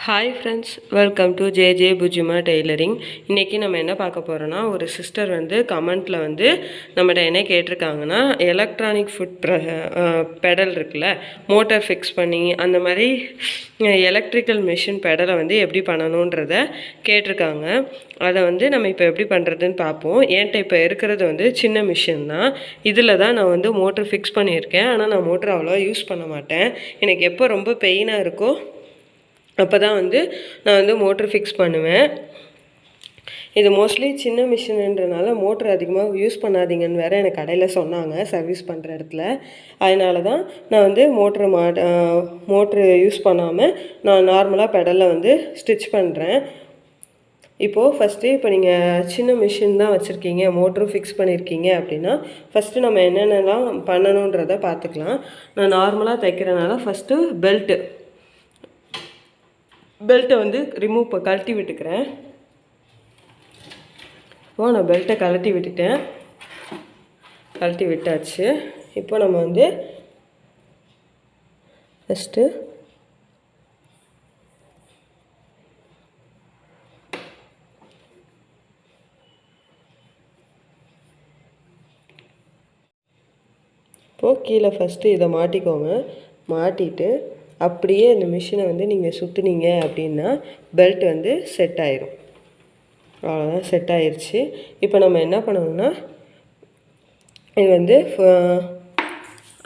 Hi friends, welcome to J bujjima tailoring. இன்றைக்கி நம்ம என்ன பார்க்க போகிறோன்னா, ஒரு சிஸ்டர் வந்து கமெண்ட்டில் வந்து நம்மகிட்ட என்ன கேட்டிருக்காங்கன்னா, எலக்ட்ரானிக் ஃபுட் பெடல் இருக்குல்ல, மோட்டார் ஃபிக்ஸ் பண்ணி அந்த மாதிரி எலக்ட்ரிக்கல் மிஷின் பெடலை வந்து எப்படி பண்ணணுன்றத கேட்டிருக்காங்க. அதை வந்து நம்ம இப்போ எப்படி பண்ணுறதுன்னு பார்ப்போம். என்கிட்ட இப்போ இருக்கிறது வந்து சின்ன மிஷின் தான். இதில் தான் நான் வந்து மோட்ரு ஃபிக்ஸ் பண்ணியிருக்கேன். ஆனால் நான் மோட்ரு அவ்வளோவா யூஸ் பண்ண மாட்டேன். எனக்கு எப்போ ரொம்ப பெயினாக இருக்கோ அப்போ தான் வந்து நான் வந்து மோட்ரு ஃபிக்ஸ் பண்ணுவேன். இது மோஸ்ட்லி சின்ன மிஷினுன்றனால மோட்ரு அதிகமாக யூஸ் பண்ணாதீங்கன்னு வேறு எனக்கு கடையில் சொன்னாங்க சர்வீஸ் பண்ணுற இடத்துல. அதனால தான் நான் வந்து மோட்ரு யூஸ் பண்ணாமல் நான் நார்மலாக பெடலில் வந்து ஸ்டிச் பண்ணுறேன். இப்போது இப்போ நீங்கள் சின்ன மிஷின் தான் வச்சுருக்கீங்க, மோட்ரு ஃபிக்ஸ் பண்ணியிருக்கீங்க அப்படின்னா ஃபஸ்ட்டு நம்ம என்னென்னலாம் பண்ணணுன்றதை பார்த்துக்கலாம். நான் நார்மலாக தைக்கிறனால ஃபஸ்ட்டு பெல்ட்டை வந்து கழட்டி விட்டுக்கிறேன். நான் பெல்ட்டை கழட்டி விட்டாச்சு. இப்போ நம்ம வந்து ஃபஸ்ட்டு கீழே இதை மாட்டிக்கோங்க. மாட்டிட்டு அப்படியே இந்த மிஷினை வந்து நீங்கள் சுற்றுனீங்க அப்படின்னா பெல்ட் வந்து செட் ஆயிரும். அவ்வளோதான், செட் ஆயிடுச்சு. இப்போ நம்ம என்ன பண்ணணும்னா, இது வந்து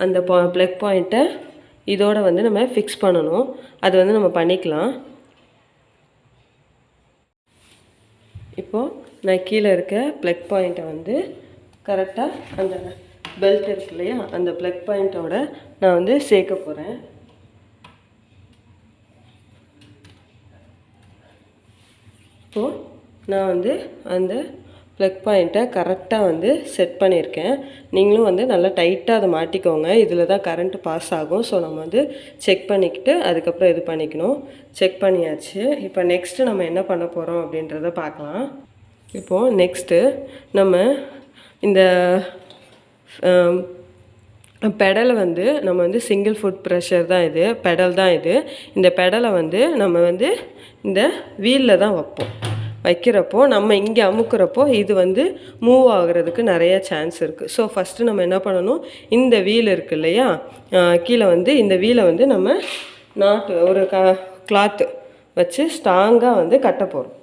அந்த ப்ளக் பாயிண்ட்டை இதோட வந்து நம்ம ஃபிக்ஸ் பண்ணணும். அது வந்து நம்ம பண்ணிக்கலாம். இப்போது நான் கீழே இருக்க ப்ளக் பாயிண்ட்டை வந்து கரெக்டாக அந்த பெல்ட் இருக்கு இல்லையா, அந்த ப்ளக் பாயிண்ட்டோட நான் வந்து சேர்க்க போகிறேன். இப்போது நான் வந்து அந்த ப்ளக் பாயிண்ட்டை கரெக்டாக வந்து செட் பண்ணியிருக்கேன். நீங்களும் வந்து நல்லா டைட்டாக அதை மாட்டிக்கோங்க. இதில் தான் கரண்ட்டு பாஸ் ஆகும். ஸோ நம்ம வந்து செக் பண்ணிக்கிட்டு அதுக்கப்புறம் இது பண்ணிக்கணும். செக் பண்ணியாச்சு. இப்போ நெக்ஸ்ட்டு நம்ம என்ன பண்ண போகிறோம் அப்படின்றத பார்க்கலாம். இப்போது நெக்ஸ்ட்டு நம்ம இந்த பெடலை வந்து நம்ம வந்து சிங்கிள் ஃபுட் ப்ரெஷர் தான் இது, பெடல் தான் இது. இந்த பெடலை வந்து நம்ம வந்து இந்த வீலில் தான் வைக்கிறப்போ நம்ம இங்கே அமுக்கிறப்போ இது வந்து மூவ் ஆகுறதுக்கு நிறைய சான்ஸ் இருக்குது. ஸோ ஃபஸ்ட்டு நம்ம என்ன பண்ணணும், இந்த வீல் இருக்குது இல்லையா, கீழே வந்து இந்த வீலை வந்து நம்ம ஒரு கிளாத்து வச்சு ஸ்ட்ராங்காக வந்து கட்ட போகிறோம்.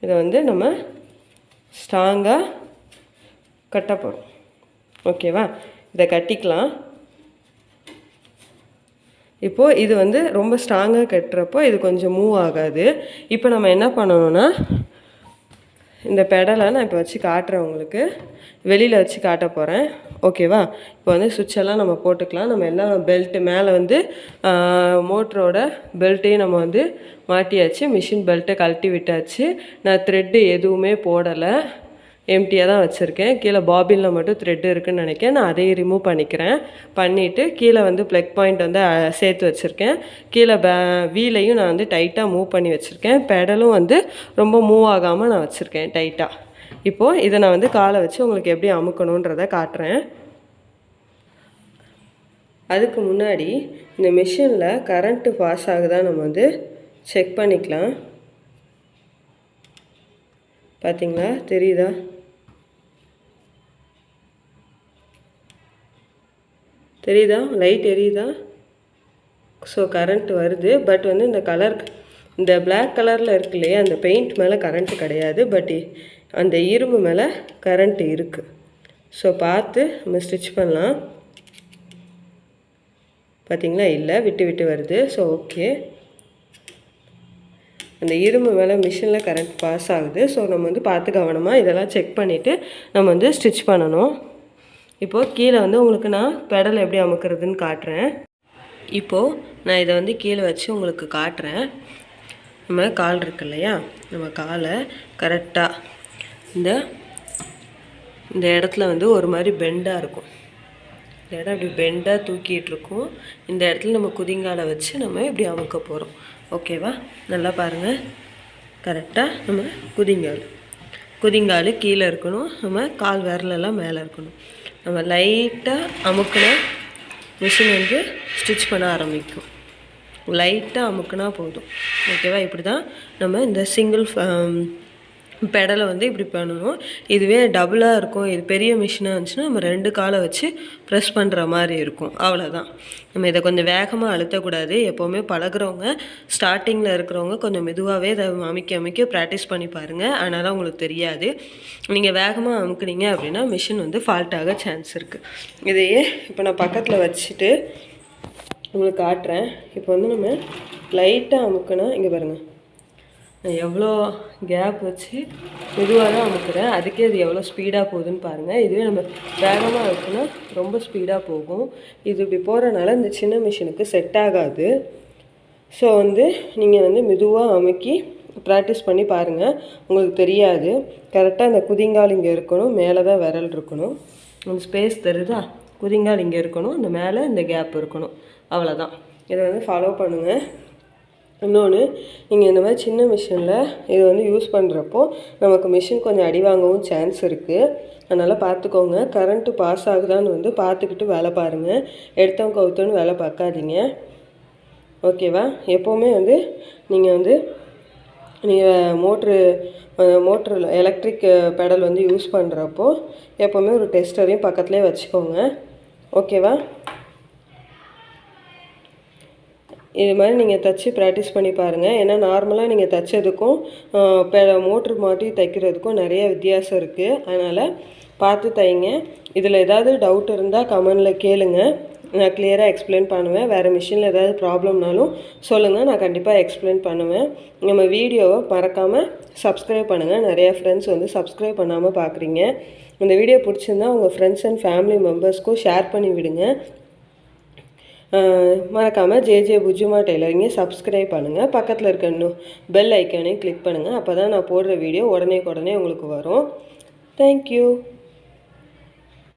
இதை வந்து நம்ம ஸ்ட்ராங்காக கட்ட போகிறோம். ஓகேவா, இதை கட்டிக்கலாம். இப்போது இது வந்து ரொம்ப ஸ்ட்ராங்காக கட்டுறப்போ இது கொஞ்சம் மூவ் ஆகாது. இப்போ நம்ம என்ன பண்ணணும்னா, இந்த பெடலை நான் இப்போ வச்சு காட்டுறேன் உங்களுக்கு, வெளியில் வச்சு காட்ட போகிறேன். ஓகேவா, இப்போ வந்து சுவிட்செல்லாம் நம்ம போட்டுக்கலாம். நம்ம எல்லாம் பெல்ட்டு மேலே வந்து மோட்டரோட பெல்ட்டையும் நம்ம வந்து மாட்டியாச்சு. மிஷின் பெல்ட்டை கழட்டி விட்டாச்சு. நான் த்ரெட்டு எதுவுமே போடலை, எம்டியாக தான் வச்சுருக்கேன். கீழே பாபினில் மட்டும் த்ரெட்டு இருக்குதுன்னு நினைக்கிறேன். நான் அதையும் ரிமூவ் பண்ணிவிட்டு கீழே வந்து ப்ளக் பாயிண்ட் வந்து சேர்த்து வச்சுருக்கேன். கீழே வீலையும் நான் வந்து டைட்டாக மூவ் பண்ணி வச்சுருக்கேன். பெடலும் வந்து ரொம்ப மூவ் ஆகாமல் நான் வச்சுருக்கேன் டைட்டாக. இப்போது இதை நான் வந்து காலை வச்சு உங்களுக்கு எப்படி அமுக்கணுன்றதை காட்டுறேன். அதுக்கு முன்னாடி இந்த மிஷினில் கரண்ட்டு பாஸ் ஆகுதா நம்ம வந்து செக் பண்ணிக்கலாம். பார்த்தீங்களா, தெரியுதா? லைட் எரியுதா? ஸோ கரண்ட் வருது. பட் வந்து இந்த பிளாக் கலரில் இருக்கு இல்லையா, அந்த பெயிண்ட் மேலே கரண்ட்டு கிடையாது. பட் அந்த இரும்பு மேலே கரண்ட்டு இருக்குது. ஸோ பார்த்து நம்ம ஸ்டிச் பண்ணலாம். பார்த்திங்களா, இல்லை, விட்டு வருது. ஸோ ஓகே, அந்த இரும்பு மேலே மிஷினில் கரண்ட் பாஸ் ஆகுது. ஸோ நம்ம வந்து பார்த்து கவனமாக இதெல்லாம் செக் பண்ணிவிட்டு நம்ம வந்து ஸ்டிச் பண்ணணும். இப்போது கீழே வந்து உங்களுக்கு நான் பெடல் எப்படி அமுக்கிறதுன்னு காட்டுறேன். இப்போது நான் இதை வந்து கீழே வச்சு உங்களுக்கு காட்டுறேன். நம்ம கால் இருக்கு இல்லையா, நம்ம காலை கரெக்டாக இந்த இடத்துல வந்து ஒரு மாதிரி பெண்டாக இருக்கும். இந்த இடம் இப்படி பெண்டாக தூக்கிட்டு இருக்கும். இந்த இடத்துல நம்ம குதிங்காலை வச்சு நம்ம இப்படி அமுக்க போகிறோம். ஓகேவா, நல்லா பாருங்கள். கரெக்டாக நம்ம குதிங்கால் கீழே இருக்கணும், நம்ம கால் விரலெல்லாம் மேலே இருக்கணும். நம்ம லைட்டாக அமுக்கின மிஷின் வந்து ஸ்டிச் பண்ண ஆரம்பிக்கும். லைட்டாக அமுக்குனா போதும். ஓகேவா? இப்படி தான் நம்ம இந்த சிங்கிள் பெடலை வந்து இப்படி பண்ணணும். இதுவே டபுளாக இருக்கும், இது பெரிய மிஷினாக இருந்துச்சுன்னா நம்ம 2 காலை வச்சு ப்ரெஸ் பண்ணுற மாதிரி இருக்கும். அவ்வளோதான். நம்ம இதை கொஞ்சம் வேகமாக அழுத்தக்கூடாது. எப்போவுமே பழகுறவங்க, ஸ்டார்டிங்கில் இருக்கிறவங்க கொஞ்சம் மெதுவாகவே இதை அமைக்க ப்ராக்டிஸ் பண்ணி பாருங்கள். அதனால் உங்களுக்கு தெரியாது. நீங்கள் வேகமாக அமுக்குனீங்க அப்படின்னா மிஷின் வந்து ஃபால்ட் ஆக சான்ஸ் இருக்குது. இதையே இப்போ நான் பக்கத்தில் வச்சுட்டு உங்களுக்கு காட்டுறேன். இப்போ வந்து நம்ம லைட்டாக அமுக்குனா இங்கே பாருங்கள், நான் எவ்வளோ கேப் வச்சு மெதுவாக தான் அமுக்குறேன். அதுக்கே அது எவ்வளோ ஸ்பீடாக போகுதுன்னு பாருங்கள். இதுவே நம்ம வேகமாக இருக்குன்னா ரொம்ப ஸ்பீடாக போகும். இது இப்படி போகிறனால இந்த சின்ன மிஷினுக்கு செட் ஆகாது. ஸோ வந்து நீங்கள் வந்து மெதுவாக அமுக்கி ப்ராக்டிஸ் பண்ணி பாருங்கள். உங்களுக்கு தெரியாது. கரெக்டாக அந்த குதிங்கால் இங்கே இருக்கணும், மேலே தான் விரல் இருக்கணும். அந்த ஸ்பேஸ் தெரியுதா? குதிங்கால் இங்கே இருக்கணும், இந்த மேலே இந்த கேப் இருக்கணும். அவ்வளோதான். இதை வந்து ஃபாலோ பண்ணுங்கள். இன்னொன்று, நீங்கள் இந்த மாதிரி சின்ன மிஷினில் இது வந்து யூஸ் பண்ணுறப்போ நமக்கு மிஷின் கொஞ்சம் அடி வாங்கவும் சான்ஸ் இருக்குது. அதனால் பார்த்துக்கோங்க. கரண்ட்டு பாஸ் ஆகுதான்னு வந்து பார்த்துக்கிட்டு வேலை பாருங்கள். எடுத்தவங்க கவுத்தோன்னு வேலை பார்க்காதீங்க. ஓகேவா? எப்போவுமே வந்து நீங்கள் மோட்ரு எலக்ட்ரிக் பெடல் வந்து யூஸ் பண்ணுறப்போ எப்போவுமே ஒரு டெஸ்டரையும் பக்கத்துலேயே வச்சுக்கோங்க. ஓகேவா? இது மாதிரி நீங்கள் தைச்சி ப்ராக்டிஸ் பண்ணி பாருங்கள். ஏன்னா நார்மலாக நீங்கள் தைச்சதுக்கும் மோட்ரு மாட்டி தைக்கிறதுக்கும் நிறைய வித்தியாசம் இருக்குது. அதனால் பார்த்து தைங்க. இதில் ஏதாவது டவுட் இருந்தால் கமெண்டில் கேளுங்க, நான் கிளியராக எக்ஸ்பிளைன் பண்ணுவேன். வேறு மிஷினில் ஏதாவது ப்ராப்ளம்னாலும் சொல்லுங்கள், நான் கண்டிப்பாக எக்ஸ்பிளைன் பண்ணுவேன். நம்ம வீடியோவை மறக்காமல் சப்ஸ்கிரைப் பண்ணுங்கள். நிறையா ஃப்ரெண்ட்ஸ் வந்து சப்ஸ்கிரைப் பண்ணாமல் பார்க்குறீங்க. இந்த வீடியோ பிடிச்சிருந்தா உங்கள் ஃப்ரெண்ட்ஸ் அண்ட் ஃபேமிலி மெம்பர்ஸ்க்கும் ஷேர் பண்ணி விடுங்க. மறக்காமல் ஜேஜே புஜ்ஜிமா டெய்லரிங்கை சப்ஸ்கிரைப் பண்ணுங்கள். பக்கத்தில் இருக்க இன்னும் பெல் ஐக்கானையும் கிளிக் பண்ணுங்கள். அப்போ தான் நான் போடுற வீடியோ உடனே உங்களுக்கு வரும். தேங்க்யூ.